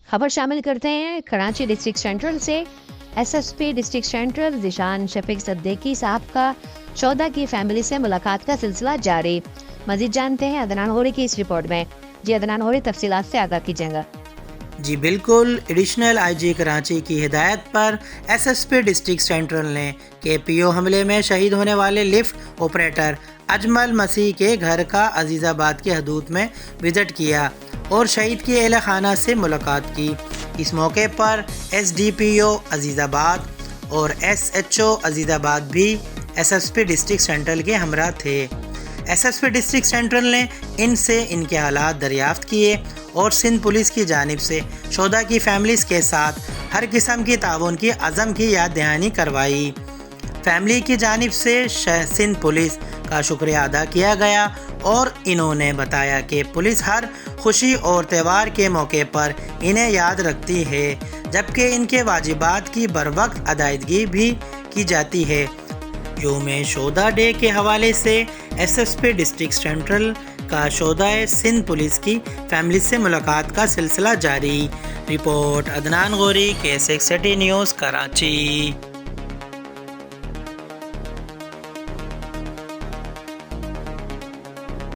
खबर शामिल करते हैं कराची डिस्ट्रिक्ट सेंट्रल से। SSP district central Zeeshan Shafiq Siddiqui साहब का 14 की फैमिली से मुलाकात का सिलसिला जारी। मजीद जानते हैं अदनान होरी की इस रिपोर्ट में। जी अदनान होरी, तफसीलात से आगाह कीजिएगा। जी बिल्कुल, एडिशनल आईजी कराची की हिदायत पर एसएसपी डिस्ट्रिक्ट सेंट्रल ने केपीओ हमले में शहीद होने वाले लिफ्ट ऑपरेटर अजमल मसीह के घर का अजीज़ाबाद की हदूद में विजिट किया और शहीद की अहल खाना से मुलाकात की। इस मौके पर एसडीपीओ अजीज़ाबाद और एसएचओ अजीज़ाबाद भी एसएसपी डिस्ट्रिक्ट सेंट्रल के हमरा थे। एसएसपी डिस्ट्रिक्ट सेंट्रल ने इनसे इनके हालात दरियाफ्त किए और सिंध पुलिस की जानिब से शोधा की फैमिलीज़ के साथ हर किस्म की ताउन की अज़म की याद दहानी करवाई। फैमिली की जानिब से सिंध पुलिस का शुक्रिया अदा किया गया और इन्होंने बताया कि पुलिस हर खुशी और त्यौहार के मौके पर इन्हें याद रखती है, जबकि इनके वाजिबात की बरवक्त अदायगी भी की जाती है। यौम शोधा डे के हवाले से एसएसपी डिस्ट्रिक्ट सेंट्रल का शोधा सिंध पुलिस की फैमिली से मुलाकात का सिलसिला जारी। Report Adnan Gauri, K6 city news, Karachi.